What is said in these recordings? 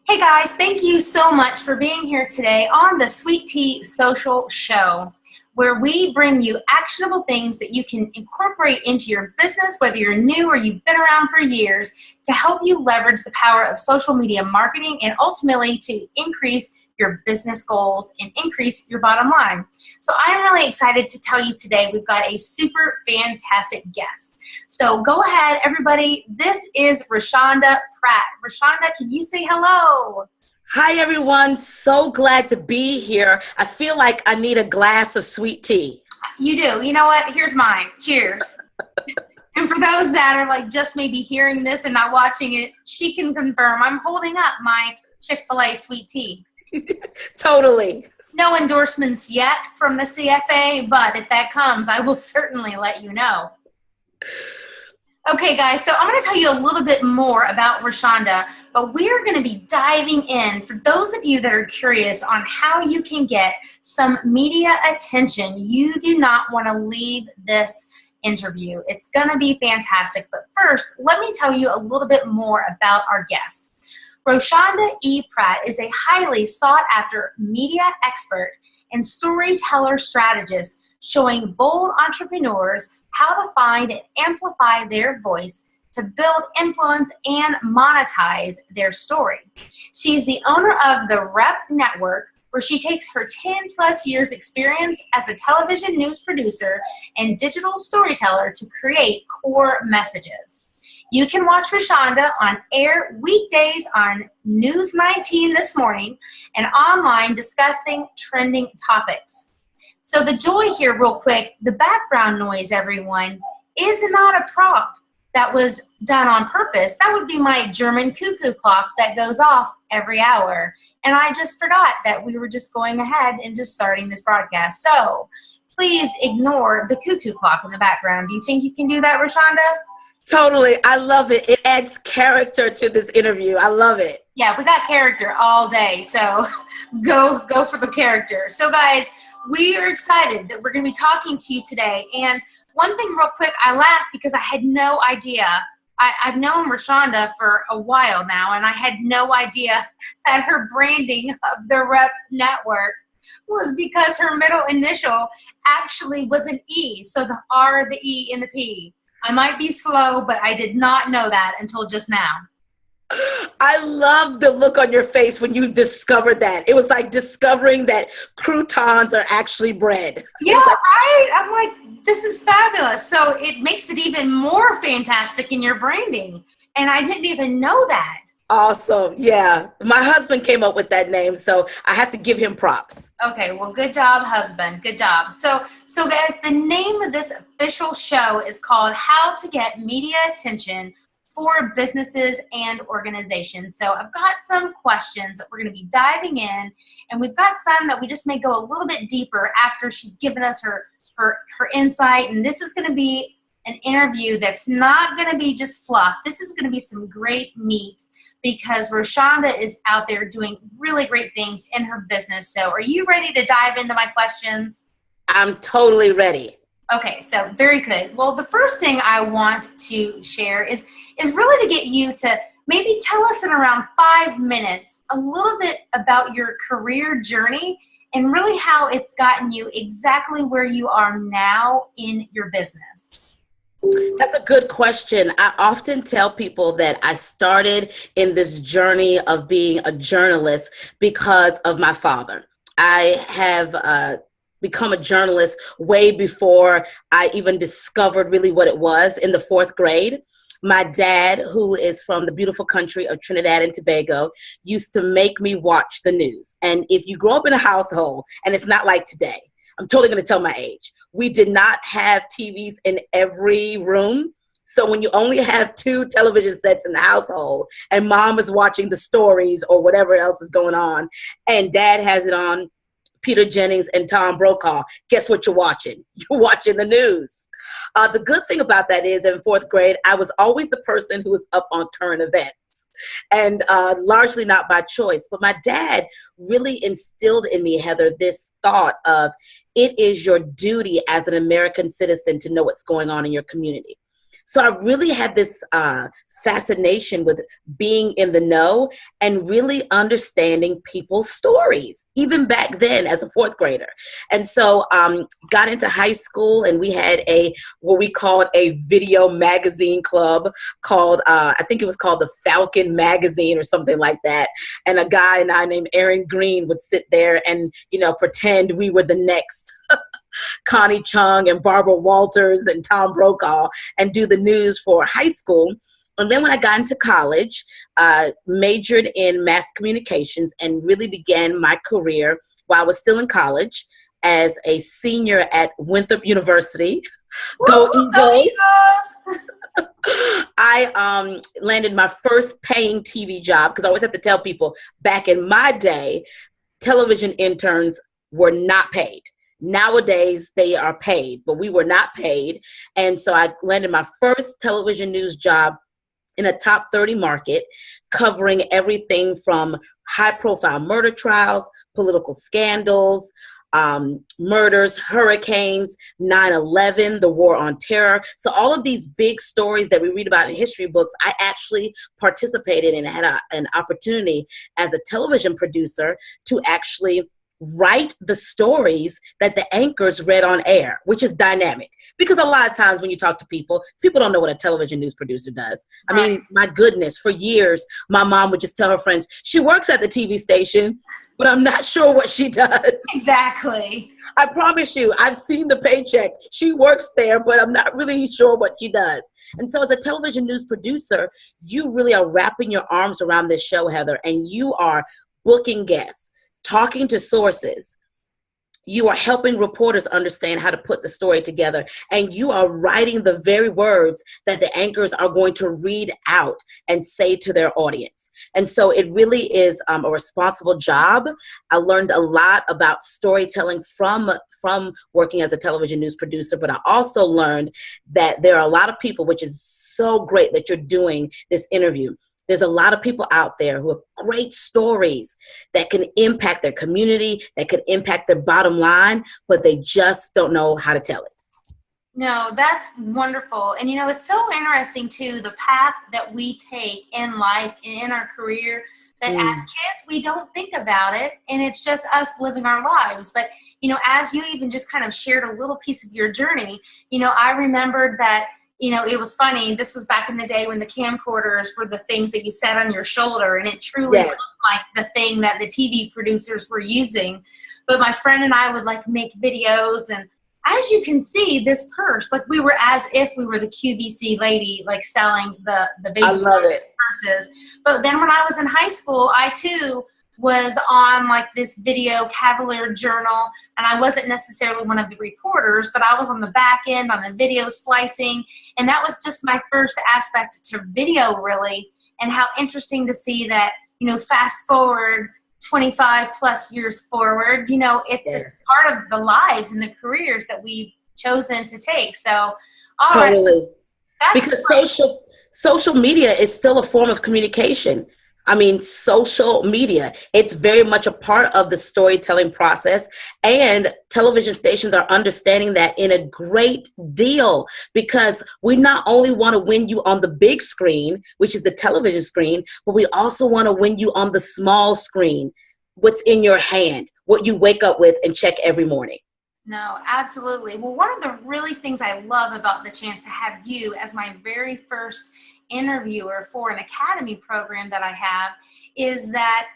Hey guys, thank you so much for being here today on the Sweet Tea Social Show, where we bring you actionable things that you can incorporate into your business, whether you're new or you've been around for years, to help you leverage the power of social media marketing and ultimately to increase your business goals and increase your bottom line. So I'm really excited to tell you today we've got a super fantastic guest. So go ahead, everybody. This is Roshanda Pratt. Roshanda, can you say hello? Hi, everyone. So glad to be here. I feel like I need a glass of sweet tea. You do. You know what? Here's mine. Cheers. And for those that are like just maybe hearing this and not watching it, she can confirm I'm holding up my Chick-fil-A sweet tea. Totally. No endorsements yet from the CFA, but if that comes, I will certainly let you know. Okay, guys, so I'm going to tell you a little bit more about Roshanda, but we're going to be diving in for those of you that are curious on how you can get some media attention. You do not want to leave this interview. It's going to be fantastic. But first, let me tell you a little bit more about our guest. Roshanda E. Pratt is a highly sought-after media expert and storyteller strategist showing bold entrepreneurs how to find and amplify their voice to build influence and monetize their story. She's the owner of the Rep Network, where she takes her 10-plus years experience as a television news producer and digital storyteller to create core messages. You can watch Roshanda on air weekdays on News 19 this morning and online discussing trending topics. So the joy here, real quick, the background noise, everyone, is not a prop that was done on purpose. That would be my German cuckoo clock that goes off every hour. And I just forgot that we were just going ahead and just starting this broadcast. So please ignore the cuckoo clock in the background. Do you think you can do that, Roshanda? Totally. I love it. It adds character to this interview. I love it. Yeah, we got character all day. So go for the character. So guys, we are excited that we're going to be talking to you today. And one thing real quick, I laughed because I had no idea. I've known Roshanda for a while now, and I had no idea that her branding of the Rep Network was because her middle initial actually was an E. So the R, the E, and the P. I might be slow, but I did not know that until just now. I love the look on your face when you discovered that. It was like discovering that croutons are actually bread. Yeah, right. I'm like, this is fabulous. So it makes it even more fantastic in your branding. And I didn't even know that. Awesome. Yeah. My husband came up with that name, so I have to give him props. Okay, well, good job, husband. Good job. So guys, the name of this official show is called How to Get Media Attention for Businesses and Organizations. So I've got some questions that we're going to be diving in, and we've got some that we just may go a little bit deeper after she's given us her insight. And this is going to be an interview that's not going to be just fluff. This is going to be some great meat, because Roshanda is out there doing really great things in her business. So are you ready to dive into my questions? I'm totally ready. Okay, so very good. Well, the first thing I want to share is really to get you to maybe tell us in around 5 minutes a little bit about your career journey and really how it's gotten you exactly where you are now in your business. That's a good question. I often tell people that I started in this journey of being a journalist because of my father. I have become a journalist way before I even discovered really what it was in the 4th grade. My dad, who is from the beautiful country of Trinidad and Tobago, used to make me watch the news. And if you grow up in a household, and it's not like today, I'm totally going to tell my age. We did not have TVs in every room. So when you only have 2 television sets in the household and mom is watching the stories or whatever else is going on, and dad has it on Peter Jennings and Tom Brokaw, guess what you're watching? You're watching the news. The good thing about that is in 4th grade, I was always the person who was up on current events. And largely not by choice. But my dad really instilled in me, Heather, this thought of it is your duty as an American citizen to know what's going on in your community. So I really had this fascination with being in the know and really understanding people's stories, even back then as a fourth grader. And so got into high school, and we had what we called a video magazine club called, I think it was called the Falcon Magazine or something like that. And a guy and I named Aaron Green would sit there and, pretend we were the next Connie Chung and Barbara Walters and Tom Brokaw and do the news for high school. And then when I got into college, majored in mass communications and really began my career while I was still in college as a senior at Winthrop University. Go Eagles! Go Eagles! I landed my first paying TV job, because I always have to tell people, back in my day, television interns were not paid. Nowadays, they are paid, but we were not paid. And so I landed my first television news job in a top 30 market, covering everything from high-profile murder trials, political scandals, murders, hurricanes, 9/11, the war on terror. So all of these big stories that we read about in history books, I actually participated in and had an opportunity as a television producer to actually write the stories that the anchors read on air, which is dynamic. Because a lot of times when you talk to people don't know what a television news producer does. I mean, my goodness, for years, my mom would just tell her friends, she works at the TV station, but I'm not sure what she does. Exactly. I promise you, I've seen the paycheck. She works there, but I'm not really sure what she does. And so as a television news producer, you really are wrapping your arms around this show, Heather, and you are booking guests, talking to sources. You are helping reporters understand how to put the story together, and you are writing the very words that the anchors are going to read out and say to their audience. And so it really is a responsible job. I learned a lot about storytelling from working as a television news producer, but I also learned that there are a lot of people, which is so great that you're doing this interview. There's a lot of people out there who have great stories that can impact their community, that can impact their bottom line, but they just don't know how to tell it. No, that's wonderful. And, it's so interesting, too, the path that we take in life and in our career, that as kids, we don't think about it, and it's just us living our lives. But, as you even just kind of shared a little piece of your journey, I remembered that, it was funny. This was back in the day when the camcorders were the things that you set on your shoulder, and it truly looked like the thing that the TV producers were using. But my friend and I would make videos, and as you can see, this purse, we were as if we were the QVC lady, selling the baby purses. But then when I was in high school, I too was on this video Cavalier Journal, and I wasn't necessarily one of the reporters, but I was on the back end on the video splicing, and that was just my first aspect to video, really. And how interesting to see that, fast forward 25 plus years forward, it's part of the lives and the careers that we've chosen to take. So totally. Because social media is still a form of communication. I mean, social media, it's very much a part of the storytelling process, and television stations are understanding that in a great deal, because we not only want to win you on the big screen, which is the television screen, but we also want to win you on the small screen, what's in your hand, what you wake up with and check every morning. No, absolutely. Well, one of the really things I love about the chance to have you as my very first interviewer for an academy program that I have is that,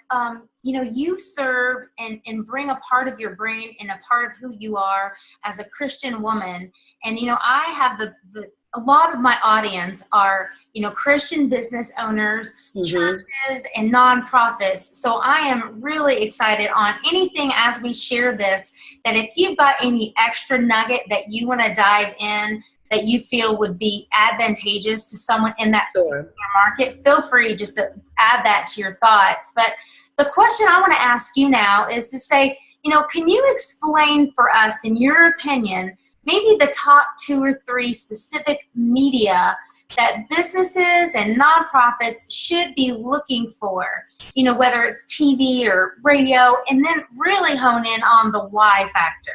you serve and bring a part of your brain and a part of who you are as a Christian woman. And, I have a lot of my audience are, Christian business owners, churches, and nonprofits. So I am really excited on anything as we share this, that if you've got any extra nugget that you want to dive in, that you feel would be advantageous to someone in that particular market, feel free just to add that to your thoughts. But the question I want to ask you now is to say, can you explain for us, in your opinion, maybe the top 2 or 3 specific media that businesses and nonprofits should be looking for, whether it's TV or radio, and then really hone in on the why factor?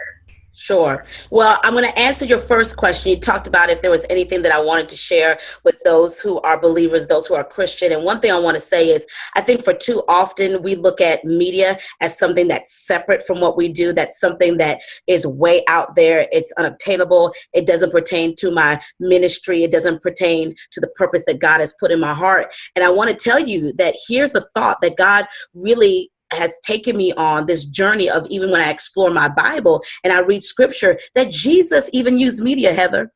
Sure. Well, I'm going to answer your first question. You talked about if there was anything that I wanted to share with those who are believers, those who are Christian. And one thing I want to say is I think for too often we look at media as something that's separate from what we do. That's something that is way out there. It's unobtainable. It doesn't pertain to my ministry. It doesn't pertain to the purpose that God has put in my heart. And I want to tell you that here's a thought that God really has taken me on this journey of, even when I explore my Bible and I read scripture, that Jesus even used media, Heather.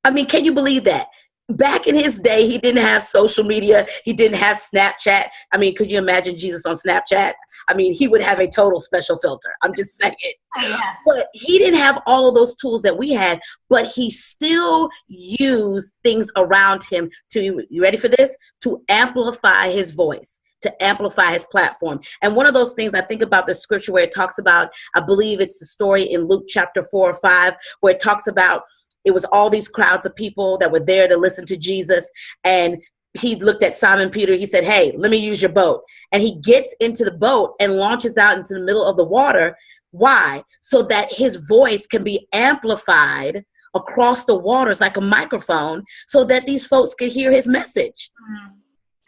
I mean, can you believe that? Back in his day, he didn't have social media. He didn't have Snapchat. I mean, could you imagine Jesus on Snapchat? I mean, he would have a total special filter. I'm just saying. Yes. But he didn't have all of those tools that we had, but he still used things around him to, you ready for this? To amplify his voice, to amplify his platform. And one of those things I think about the scripture where it talks about, I believe it's the story in Luke chapter 4 or 5, where it talks about it was all these crowds of people that were there to listen to Jesus. And he looked at Simon Peter. He said, hey, let me use your boat. And he gets into the boat and launches out into the middle of the water. Why? So that his voice can be amplified across the waters like a microphone, so that these folks can hear his message. Mm.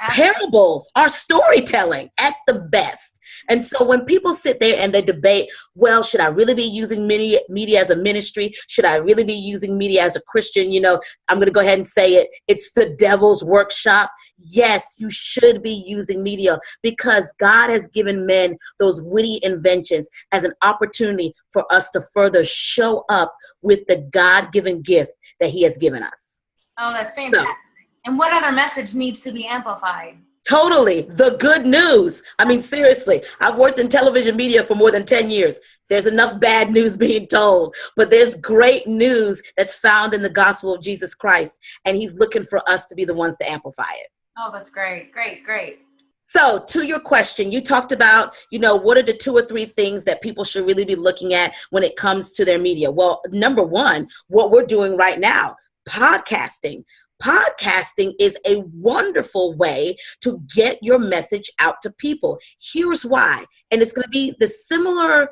Parables are storytelling at the best. And so when people sit there and they debate, well, should I really be using media as a ministry? Should I really be using media as a Christian? You know, I'm going to go ahead and say it. It's the devil's workshop. Yes, you should be using media, because God has given men those witty inventions as an opportunity for us to further show up with the God-given gift that he has given us. Oh, that's fantastic. So, and what other message needs to be amplified? Totally. The good news. I mean, seriously, I've worked in television media for more than 10 years. There's enough bad news being told, but there's great news that's found in the gospel of Jesus Christ. And he's looking for us to be the ones to amplify it. Oh, that's great. Great, great. So to your question, you talked about, you know, what are the 2 or 3 things that people should really be looking at when it comes to their media? Well, number one, what we're doing right now, podcasting. Podcasting is a wonderful way to get your message out to people. Here's why. And it's going to be the similar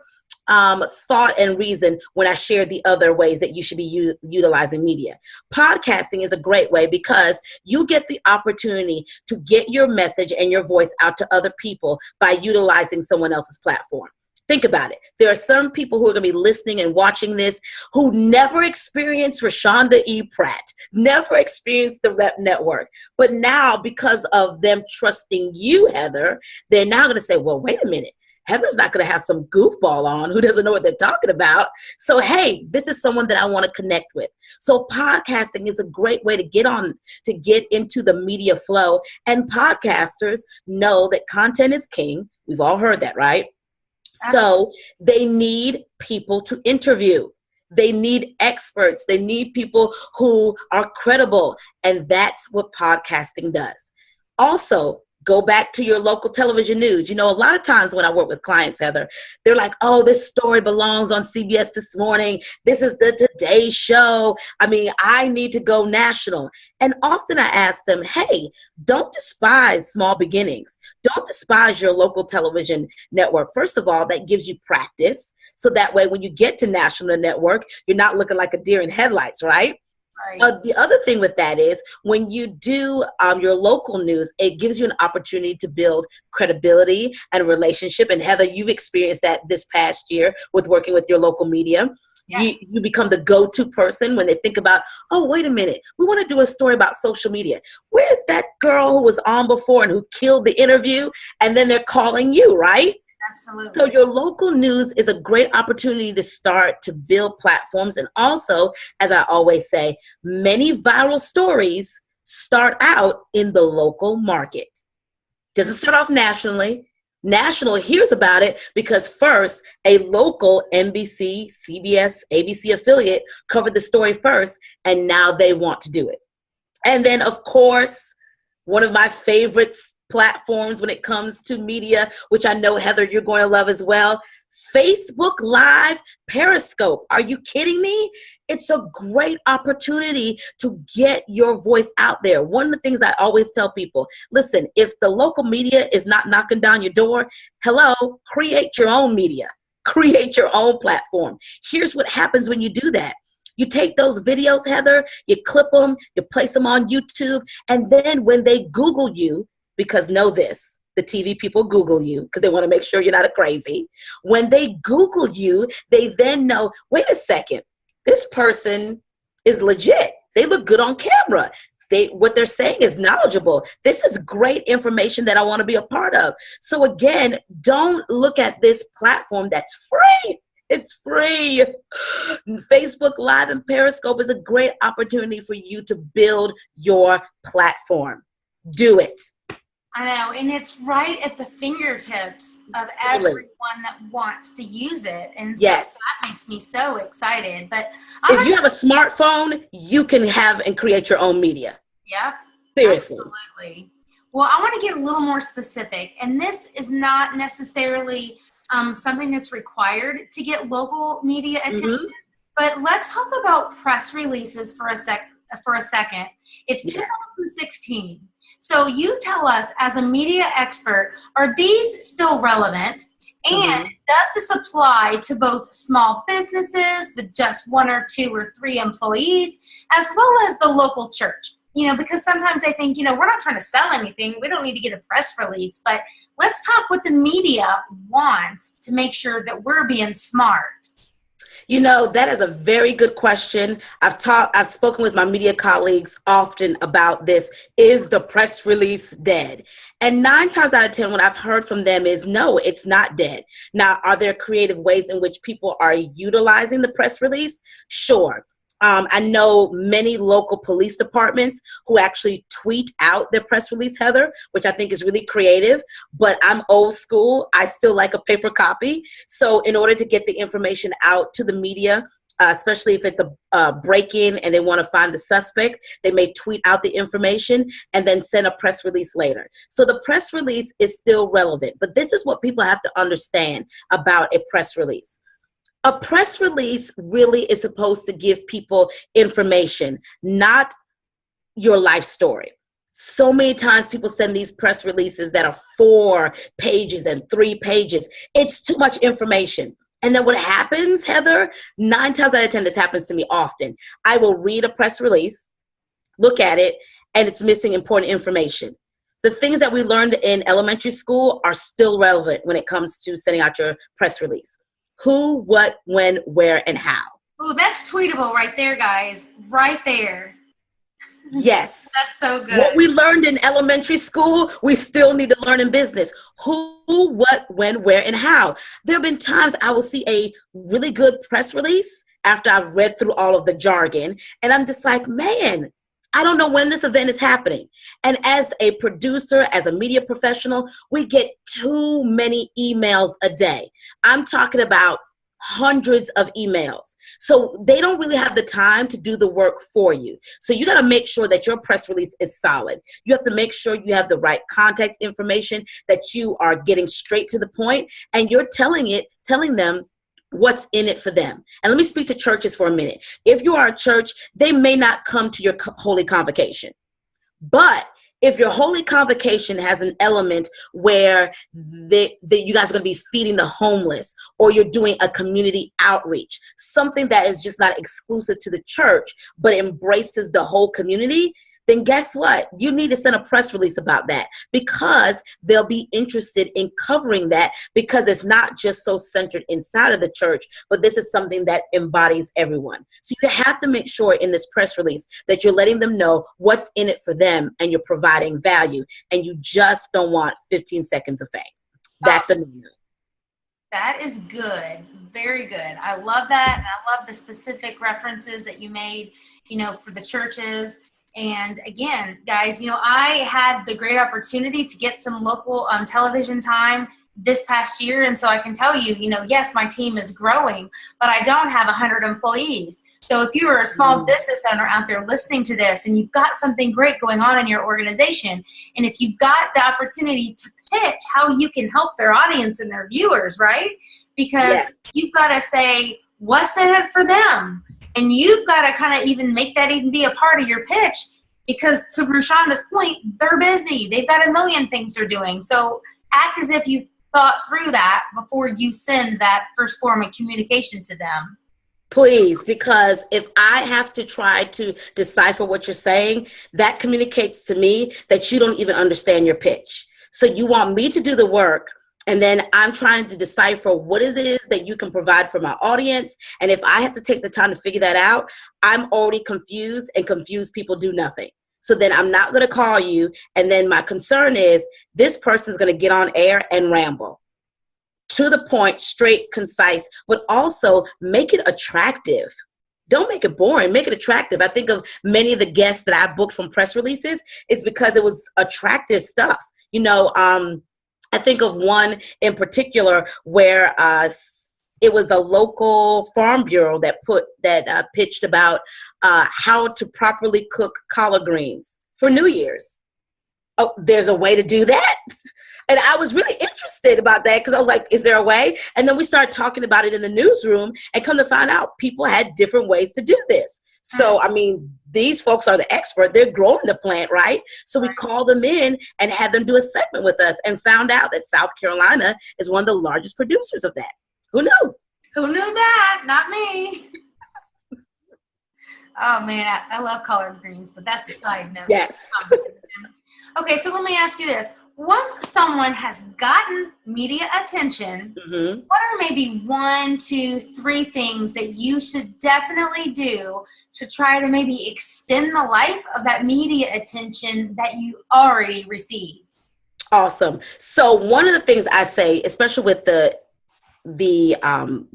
thought and reason when I share the other ways that you should be utilizing media. Podcasting is a great way because you get the opportunity to get your message and your voice out to other people by utilizing someone else's platform. Think about it. There are some people who are going to be listening and watching this who never experienced Roshanda Pratt, never experienced the Rep Network. But now, because of them trusting you, Heather, they're now going to say, well, wait a minute. Heather's not going to have some goofball on who doesn't know what they're talking about. So, hey, this is someone that I want to connect with. So podcasting is a great way to get into the media flow. And podcasters know that content is king. We've all heard that, right? So they need people to interview. They need experts. They need people who are credible. And that's what podcasting does. Also, go back to your local television news. You know, a lot of times when I work with clients, Heather, they're like, oh, this story belongs on CBS this morning. This is the Today Show. I mean, I need to go national. And often I ask them, hey, don't despise small beginnings. Don't despise your local television network. First of all, that gives you practice. So that way, when you get to national network, you're not looking like a deer in headlights, right? Right. The other thing with that is when you do your local news, it gives you an opportunity to build credibility and relationship. And Heather, you've experienced that this past year with working with your local media. Yes. You become the go-to person when they think about, oh, wait a minute, we want to do a story about social media. Where's that girl who was on before and who killed the interview? And then they're calling you, right? Absolutely. So your local news is a great opportunity to start to build platforms. And also, as I always say, many viral stories start out in the local market. Doesn't start off nationally. National hears about it because first, a local NBC, CBS, ABC affiliate covered the story first, and now they want to do it. And then, of course, one of my favorites platforms when it comes to media, which I know, Heather, you're going to love as well. Facebook Live Periscope. Are you kidding me? It's a great opportunity to get your voice out there. One of the things I always tell people, listen, if the local media is not knocking down your door, hello, create your own media. create your own platform. Here's what happens when you do that. You take those videos, Heather, you clip them, you place them on YouTube, and then when they Google you, because know this, the TV people Google you because they want to make sure you're not a crazy. When they Google you, they then know, wait a second, this person is legit. They look good on camera. What they're saying is knowledgeable. This is great information that I want to be a part of. So again, don't look at this platform that's free. It's free. Facebook Live and Periscope is a great opportunity for you to build your platform. Do it. I know, and it's right at the fingertips of everyone that wants to use it. And so yes, that makes me so excited. But if you have a smartphone, you can have and create your own media. Yeah. Seriously. Absolutely. Well, I want to get a little more specific, and this is not necessarily something that's required to get local media attention, but let's talk about press releases for a second. It's 2016. So you tell us, as a media expert, are these still relevant? And does this apply to both small businesses with just 1 or 2 or 3 employees, as well as the local church? You know, because sometimes I think, we're not trying to sell anything. We don't need to get a press release, but let's talk what the media wants to make sure that we're being smart. That is a very good question. I've spoken with my media colleagues often about this. Is the press release dead? And 9 times out of 10, what I've heard from them is no, it's not dead. Now, are there creative ways in which people are utilizing the press release? Sure. I know many local police departments who actually tweet out their press release, Heather, which I think is really creative, but I'm old school. I still like a paper copy. So in order to get the information out to the media, especially if it's a break-in and they want to find the suspect, they may tweet out the information and then send a press release later. So the press release is still relevant, but this is what people have to understand about a press release. A press release really is supposed to give people information, not your life story. So many times people send these press releases that are 4 pages and 3 pages. It's too much information. And then what happens, Heather, 9 times out of 10, this happens to me often. I will read a press release, look at it, and it's missing important information. The things that we learned in elementary school are still relevant when it comes to sending out your press release. Who, what, when, where, and how. Oh, that's tweetable right there, guys. Right there. Yes. That's so good. What we learned in elementary school, we still need to learn in business. Who, what, when, where, and how. There have been times I will see a really good press release after I've read through all of the jargon, and I'm just like, man, I don't know when this event is happening. And as a producer, as a media professional, we get too many emails a day. I'm talking about hundreds of emails. So they don't really have the time to do the work for you. So you got to make sure that your press release is solid. You have to make sure you have the right contact information, that you are getting straight to the point, and you're telling them what's in it for them. And let me speak to churches for a minute. If you are a church, they may not come to your holy convocation. But if your holy convocation has an element where you guys are going to be feeding the homeless, or you're doing a community outreach, something that is just not exclusive to the church, but embraces the whole community, then guess what? You need to send a press release about that, because they'll be interested in covering that, because it's not just so centered inside of the church, but this is something that embodies everyone. So you have to make sure in this press release that you're letting them know what's in it for them, and you're providing value, and you just don't want 15 seconds of fame. That's a no. That is good. Very good. I love that. And I love the specific references that you made, for the churches. And again, guys, I had the great opportunity to get some local television time this past year. And so I can tell you, yes, my team is growing, but I don't have 100 employees. So if you are a small business owner out there listening to this, and you've got something great going on in your organization, and if you've got the opportunity to pitch how you can help their audience and their viewers, right? Because you've got to say, what's in it for them? And you've got to kind of even make that even be a part of your pitch, because to Roshanda's point, they're busy. They've got a million things they're doing. So act as if you thought through that before you send that first form of communication to them. Please, because if I have to try to decipher what you're saying, that communicates to me that you don't even understand your pitch. So you want me to do the work, and then I'm trying to decipher what it is that you can provide for my audience. And if I have to take the time to figure that out, I'm already confused, and confused people do nothing. So then I'm not going to call you. And then my concern is this person's going to get on air and ramble. To the point, straight, concise, but also make it attractive. Don't make it boring, make it attractive. I think of many of the guests that I booked from press releases is because it was attractive stuff. You know, I think of one in particular where it was a local farm bureau that pitched about how to properly cook collard greens for New Year's. Oh, there's a way to do that? And I was really interested about that because I was like, is there a way? And then we started talking about it in the newsroom, and come to find out people had different ways to do this. So, I mean, these folks are the expert. They're growing the plant, right? So we called them in and had them do a segment with us and found out that South Carolina is one of the largest producers of that. Who knew? Who knew that? Not me. Oh, man, I love collard greens, but that's a side note. Yes. Okay, so let me ask you this. Once someone has gotten media attention, what are maybe 1, 2, 3 things that you should definitely do to try to maybe extend the life of that media attention that you already received? Awesome. So one of the things I say, especially with the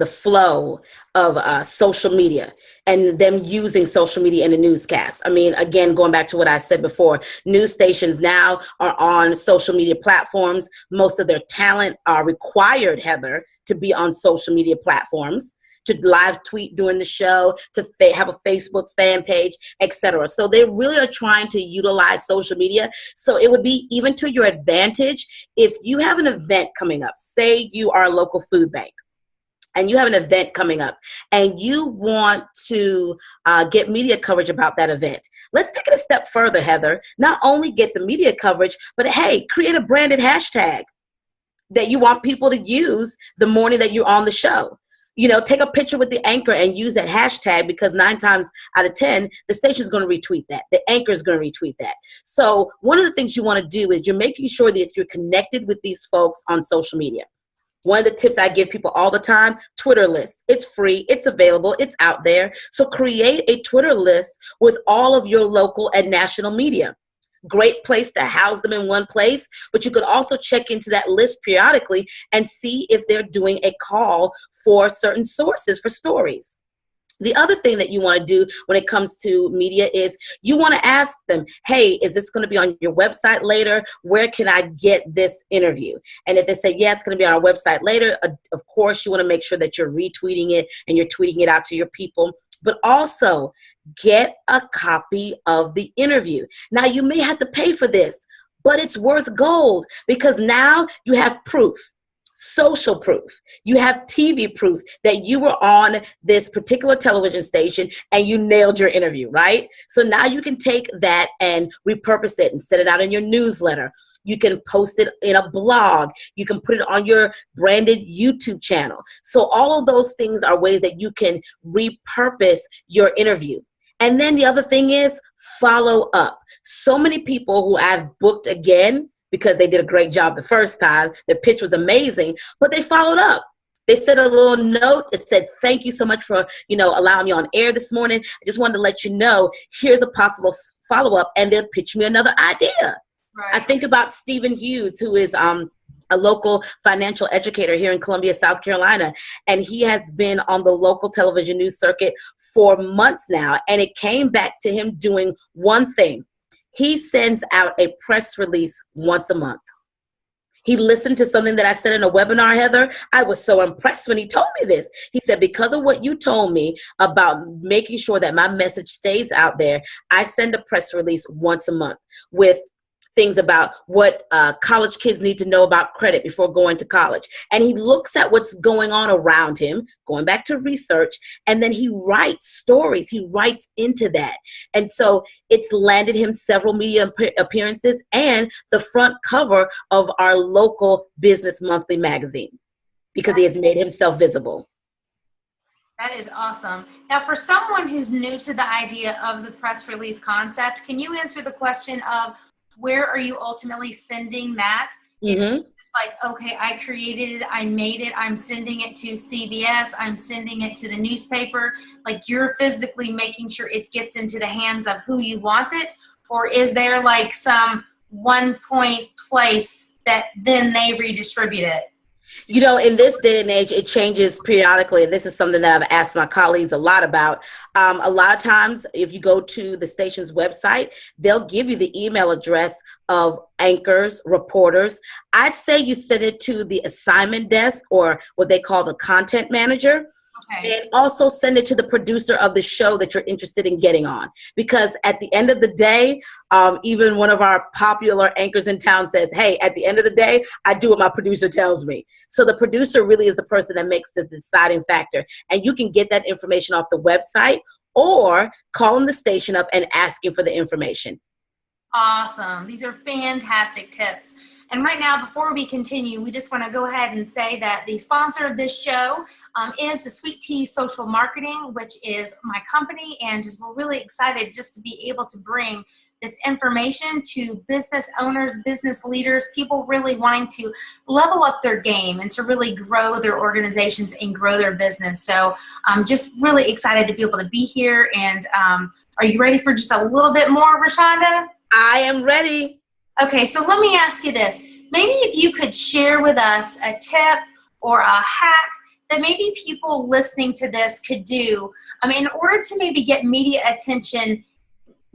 flow of social media and them using social media in a newscast. I mean, again, going back to what I said before, news stations now are on social media platforms. Most of their talent are required, Heather, to be on social media platforms, to live tweet during the show, to have a Facebook fan page, etc. So they really are trying to utilize social media. So it would be even to your advantage if you have an event coming up. Say you are a local food bank and you have an event coming up and you want to get media coverage about that event. Let's take it a step further, Heather. Not only get the media coverage, but hey, create a branded hashtag that you want people to use the morning that you're on the show. You know, take a picture with the anchor and use that hashtag, because 9 times out of 10, the station is going to retweet that. The anchor is going to retweet that. So one of the things you want to do is you're making sure that you're connected with these folks on social media. One of the tips I give people all the time, Twitter lists. It's free, it's available, it's out there. So create a Twitter list with all of your local and national media. Great place to house them in one place, but you could also check into that list periodically and see if they're doing a call for certain sources for stories. The other thing that you want to do when it comes to media is you want to ask them, hey, is this going to be on your website later? Where can I get this interview? And if they say, yeah, it's going to be on our website later, of course, you want to make sure that you're retweeting it and you're tweeting it out to your people. But also get a copy of the interview. Now, you may have to pay for this, but it's worth gold, because now you have proof, social proof. You have TV proof that you were on this particular television station and you nailed your interview, right? So now you can take that and repurpose it and set it out in your newsletter. You can post it in a blog. You can put it on your branded YouTube channel. So all of those things are ways that you can repurpose your interview. And then the other thing is follow up. So many people who I've booked again because they did a great job the first time, the pitch was amazing, but they followed up. They sent a little note that said, thank you so much for, allowing me on air this morning. I just wanted to let you know, here's a possible follow-up, and they'll pitch me another idea. Right. I think about Stephen Hughes, who is a local financial educator here in Columbia, South Carolina, and he has been on the local television news circuit for months now, and it came back to him doing one thing. He sends out a press release once a month. He listened to something that I said in a webinar, Heather. I was so impressed when he told me this. He said, because of what you told me about making sure that my message stays out there, I send a press release once a month with things about what college kids need to know about credit before going to college. And he looks at what's going on around him, going back to research, and then he writes stories. He writes into that. And so it's landed him several media appearances and the front cover of our local business monthly magazine because he has made himself visible. That is awesome. Now, for someone who's new to the idea of the press release concept, can you answer the question of where are you ultimately sending that? It's just like, okay, I created it, I made it, I'm sending it to CBS, I'm sending it to the newspaper. Like, you're physically making sure it gets into the hands of who you want it? Or is there like some one point place that then they redistribute it? You know, in this day and age, it changes periodically. And this is something that I've asked my colleagues a lot about. A lot of times, if you go to the station's website, they'll give you the email address of anchors, reporters. I'd say you send it to the assignment desk or what they call the content manager. Okay. And also send it to the producer of the show that you're interested in getting on. Because at the end of the day, even one of our popular anchors in town says, hey, at the end of the day, I do what my producer tells me. So the producer really is the person that makes the deciding factor. And you can get that information off the website or calling the station up and asking for the information. Awesome. These are fantastic tips. And right now, before we continue, we just want to go ahead and say that the sponsor of this show is the Sweet Tea Social Marketing, which is my company. And just we're really excited just to be able to bring this information to business owners, business leaders, people really wanting to level up their game and to really grow their organizations and grow their business. So I'm just really excited to be able to be here. And are you ready for just a little bit more, Roshanda? I am ready. Okay, so let me ask you this. Maybe if you could share with us a tip or a hack that maybe people listening to this could do in order to maybe get media attention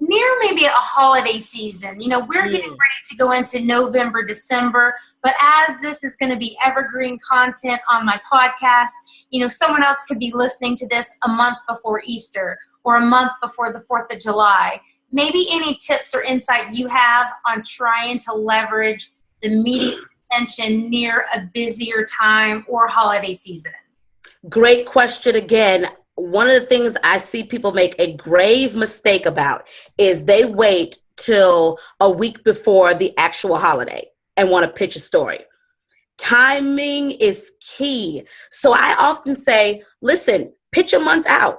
near maybe a holiday season. You know, we're getting ready to go into November, December, but as this is going to be evergreen content on my podcast, you know, someone else could be listening to this a month before Easter or a month before the 4th of July. Maybe any tips or insight you have on trying to leverage the media attention near a busier time or holiday season? Great question again. One of the things I see people make a grave mistake about is they wait till a week before the actual holiday and want to pitch a story. Timing is key. So I often say, listen, pitch a month out.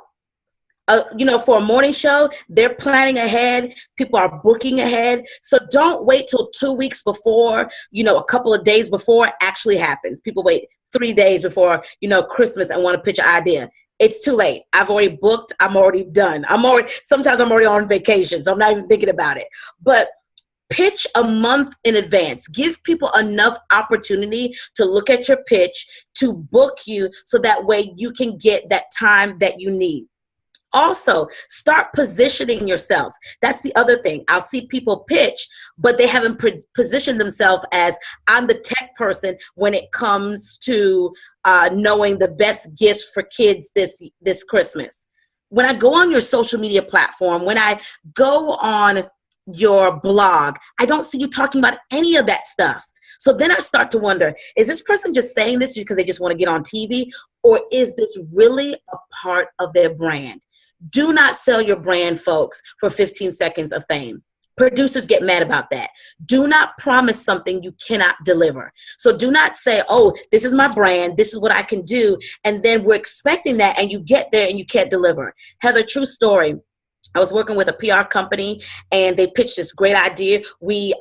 You know, for a morning show, they're planning ahead. People are booking ahead. So don't wait till 2 weeks before, you know, a couple of days before it actually happens. People wait 3 days before, you know, Christmas and want to pitch an idea. It's too late. I've already booked. I'm already done. Sometimes I'm already on vacation, so I'm not even thinking about it. But pitch a month in advance. Give people enough opportunity to look at your pitch, to book you, so that way you can get that time that you need. Also, start positioning yourself. That's the other thing. I'll see people pitch, but they haven't positioned themselves as, I'm the tech person when it comes to knowing the best gifts for kids this Christmas. When I go on your social media platform, when I go on your blog, I don't see you talking about any of that stuff. So then I start to wonder, is this person just saying this because they just want to get on TV? Or is this really a part of their brand? Do not sell your brand, folks, for 15 seconds of fame. Producers get mad about that. Do not promise something you cannot deliver. So do not say, oh, this is my brand, this is what I can do, and then we're expecting that, and you get there and you can't deliver. Heather, true story. I was working with a PR company, and they pitched this great idea. We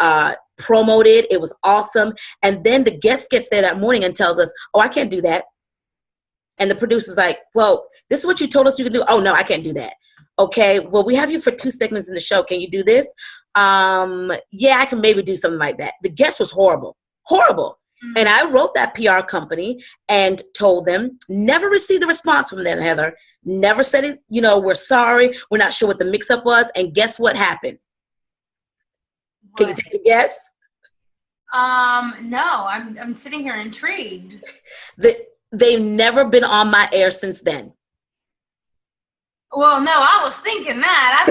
promoted. It was awesome. And then the guest gets there that morning and tells us, oh, I can't do that. And the producer's like, well, this is what you told us you could do. Oh, no, I can't do that. Okay, well, we have you for 2 segments in the show. Can you do this? Yeah, I can maybe do something like that. The guest was horrible. Mm-hmm. And I wrote that PR company and told them, never received a response from them, Heather. Never said it, you know, we're sorry. We're not sure what the mix-up was. And guess what happened? What? Can you take a guess? No, I'm sitting here intrigued. They've never been on my air since then. Well, no, I was thinking that.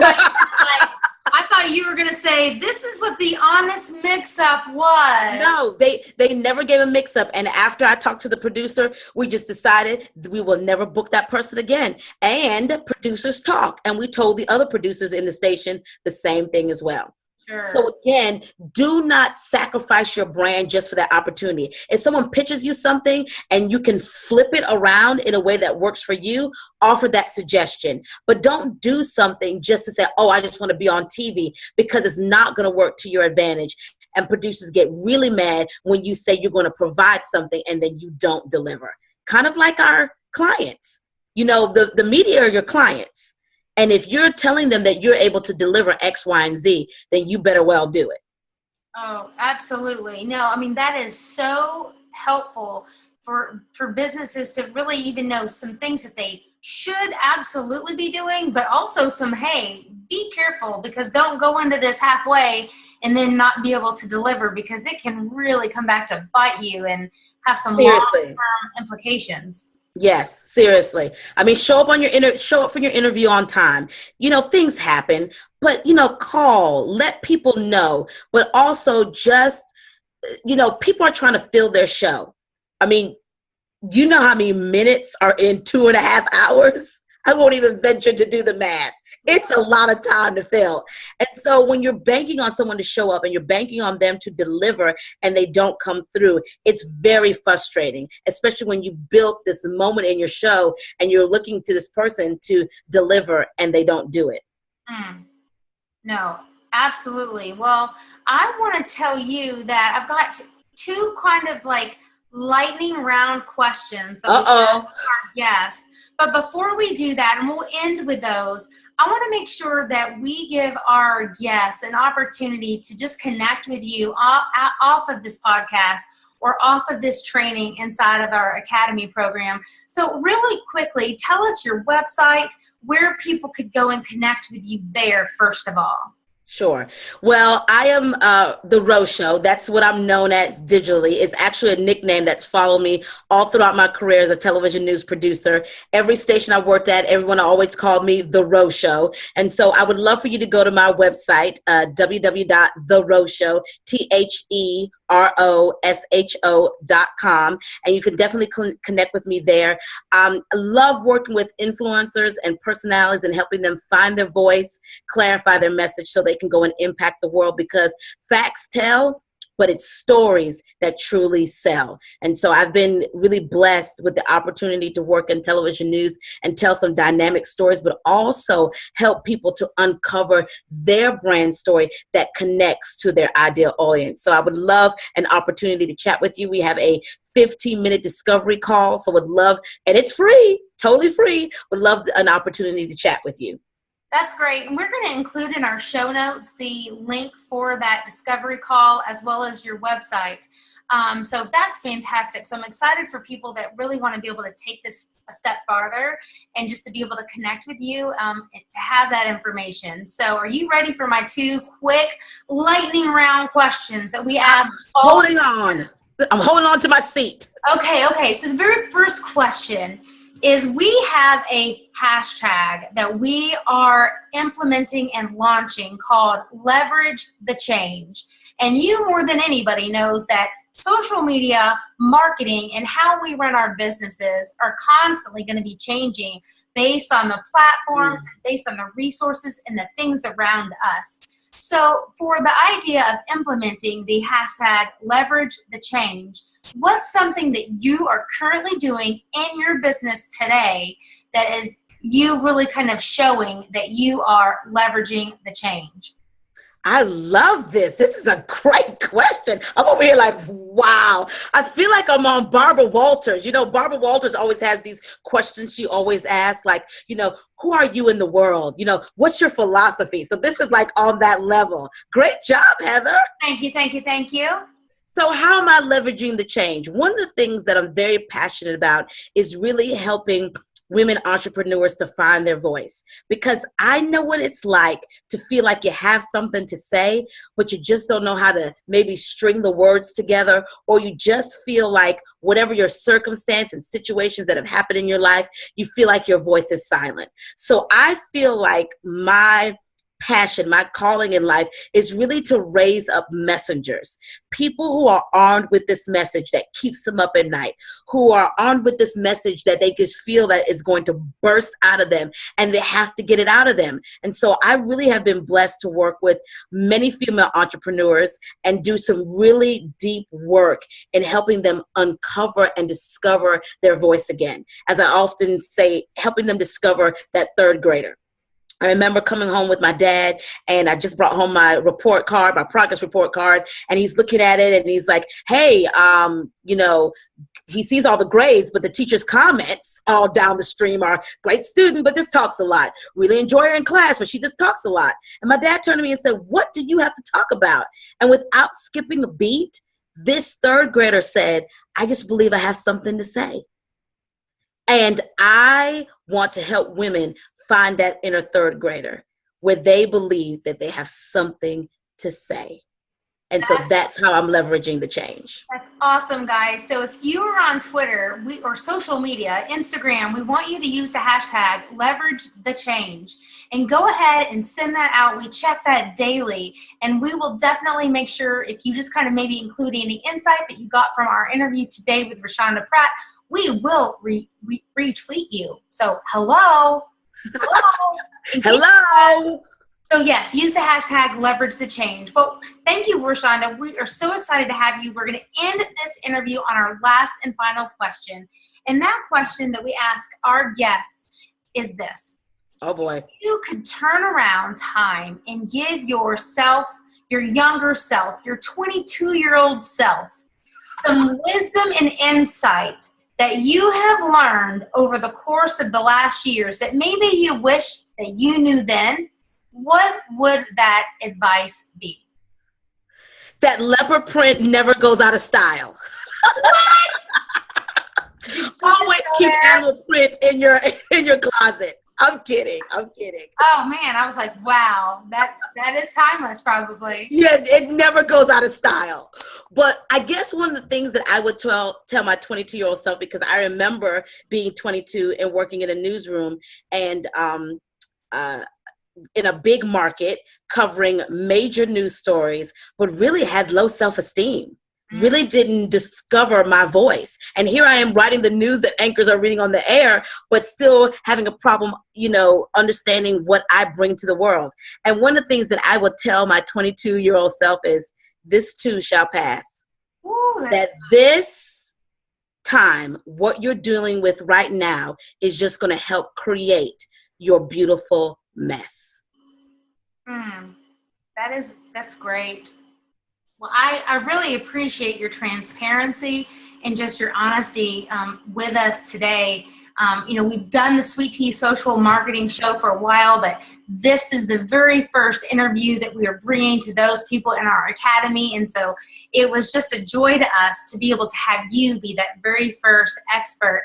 I thought thought you were going to say, this is what the honest mix-up was. No, they never gave a mix-up. And after I talked to the producer, we just decided we will never book that person again. And producers talk. And we told the other producers in the station the same thing as well. Sure. So again, do not sacrifice your brand just for that opportunity. If someone pitches you something and you can flip it around in a way that works for you, offer that suggestion. But don't do something just to say, oh, I just want to be on TV, because it's not going to work to your advantage. And producers get really mad when you say you're going to provide something and then you don't deliver. Kind of like our clients. You know, the media are your clients. And if you're telling them that you're able to deliver X, Y, and Z, then you better well do it. Oh, absolutely. No, I mean, that is so helpful for businesses to really even know some things that they should absolutely be doing, but also some, hey, be careful, because don't go into this halfway and then not be able to deliver, because it can really come back to bite you and have some long-term implications. Yes, seriously. I mean, show up for your interview on time. You know, things happen, but call, let people know, but also just, people are trying to fill their show. I mean, you know how many minutes are in 2.5 hours? I won't even venture to do the math. It's a lot of time to fill. And so when you're banking on someone to show up and you're banking on them to deliver and they don't come through, it's very frustrating, especially when you built this moment in your show and you're looking to this person to deliver and they don't do it. No, absolutely. Well, I want to tell you that I've got two kind of like lightning round questions that we ask our guests. But before we do that, and we'll end with those, I want to make sure that we give our guests an opportunity to just connect with you off of this podcast or off of this training inside of our Academy program. So really quickly, tell us your website, where people could go and connect with you there, first of all. Sure. Well, I am the Ro Show. That's what I'm known as digitally. It's actually a nickname that's followed me all throughout my career as a television news producer. Every station I worked at, everyone always called me the Ro Show. And so I would love for you to go to my website, www.theroshow, TheRosho.com. And you can definitely connect with me there. I love working with influencers and personalities and helping them find their voice, clarify their message so they can go and impact the world, because facts tell, but it's stories that truly sell. And so I've been really blessed with the opportunity to work in television news and tell some dynamic stories, but also help people to uncover their brand story that connects to their ideal audience. So I would love an opportunity to chat with you. We have a 15-minute discovery call, so would love, and it's free, totally free, would love an opportunity to chat with you. That's great. And we're going to include in our show notes the link for that discovery call as well as your website. So that's fantastic. So I'm excited for people that really want to be able to take this a step farther and just to be able to connect with you and to have that information. So are you ready for my two quick lightning round questions that we ask? I'm holding on to my seat. Okay. So the very first question is, we have a hashtag that we are implementing and launching called Leverage the Change. And you more than anybody knows that social media marketing and how we run our businesses are constantly going to be changing based on the platforms, based on the resources and the things around us. So for the idea of implementing the hashtag Leverage the Change, what's something that you are currently doing in your business today that is you really kind of showing that you are leveraging the change? I love this. This is a great question. I'm over here like, wow. I feel like I'm on Barbara Walters. Barbara Walters always has these questions she always asks, like, who are you in the world? What's your philosophy? So this is like on that level. Great job, Heather. Thank you. So how am I leveraging the change? One of the things that I'm very passionate about is really helping women entrepreneurs to find their voice, because I know what it's like to feel like you have something to say, but you just don't know how to maybe string the words together, or you just feel like whatever your circumstance and situations that have happened in your life, you feel like your voice is silent. So I feel like my passion, my calling in life is really to raise up messengers, people who are armed with this message that keeps them up at night, who are armed with this message that they just feel that is going to burst out of them and they have to get it out of them. And so I really have been blessed to work with many female entrepreneurs and do some really deep work in helping them uncover and discover their voice again. As I often say, helping them discover that third grader. I remember coming home with my dad, and I just brought home my report card, my progress report card, and he's looking at it and he's like, hey, he sees all the grades, but the teacher's comments all down the stream are, great student, but just talks a lot. Really enjoy her in class, but she just talks a lot. And my dad turned to me and said, what do you have to talk about? And without skipping a beat, this third grader said, I just believe I have something to say. And I want to help women find that inner third grader where they believe that they have something to say. And so that's how I'm leveraging the change. That's awesome, guys. So if you are on Twitter or social media, Instagram, we want you to use the hashtag leverage the change and go ahead and send that out. We check that daily, and we will definitely make sure if you just kind of maybe include any insight that you got from our interview today with Roshanda Pratt, we will retweet you. So hello. Hello. So yes, use the hashtag leverage the change. But thank you, Roshanda. We are so excited to have you. We're going to end this interview on our last and final question. And that question that we ask our guests is this. Oh boy. If you could turn around time and give yourself, your younger self, your 22-year-old self, some wisdom and insight that you have learned over the course of the last years that maybe you wish that you knew then, what would that advice be? That leopard print never goes out of style. What? Always keep animal print in your closet. I'm kidding. Oh man, I was like, wow, that is timeless probably. Yeah, it never goes out of style. But I guess one of the things that I would tell my 22-year-old self, because I remember being 22 and working in a newsroom and in a big market covering major news stories, but really had low self-esteem. Really didn't discover my voice. And here I am writing the news that anchors are reading on the air, but still having a problem, understanding what I bring to the world. And one of the things that I would tell my 22-year-old self is, this too shall pass. Ooh, that this time, what you're dealing with right now is just going to help create your beautiful mess. That's great. Well, I really appreciate your transparency and just your honesty with us today. We've done the Sweet Tea Social Marketing Show for a while, but this is the very first interview that we are bringing to those people in our academy. And so it was just a joy to us to be able to have you be that very first expert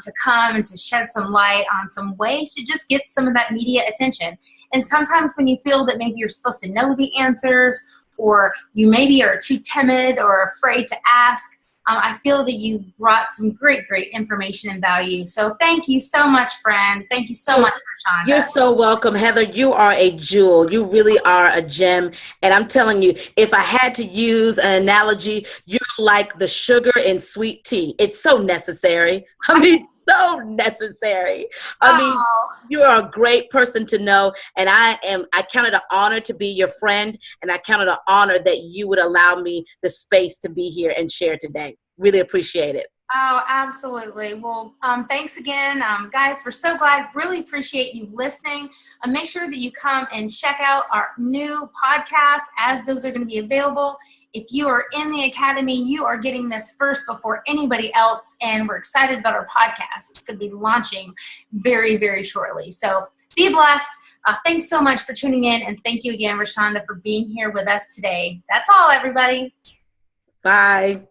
to come and to shed some light on some ways to just get some of that media attention. And sometimes when you feel that maybe you're supposed to know the answers, or you maybe are too timid or afraid to ask, I feel that you brought some great information and value. So thank you so much, friend. Thank you so much, Roshanda. You're so welcome, Heather. You are a jewel. You really are a gem. And I'm telling you, if I had to use an analogy, you're like the sugar in sweet tea. It's so necessary. So necessary. You are a great person to know, and I count it an honor to be your friend, and I count it an honor that you would allow me the space to be here and share today. Really appreciate it. Oh, absolutely. Well, thanks again. Guys, we're so glad. Really appreciate you listening. Make sure that you come and check out our new podcasts as those are going to be available. If you are in the academy, you are getting this first before anybody else, and we're excited about our podcast. It's going to be launching very, very shortly. So be blessed. Thanks so much for tuning in, and thank you again, Roshanda, for being here with us today. That's all, everybody. Bye.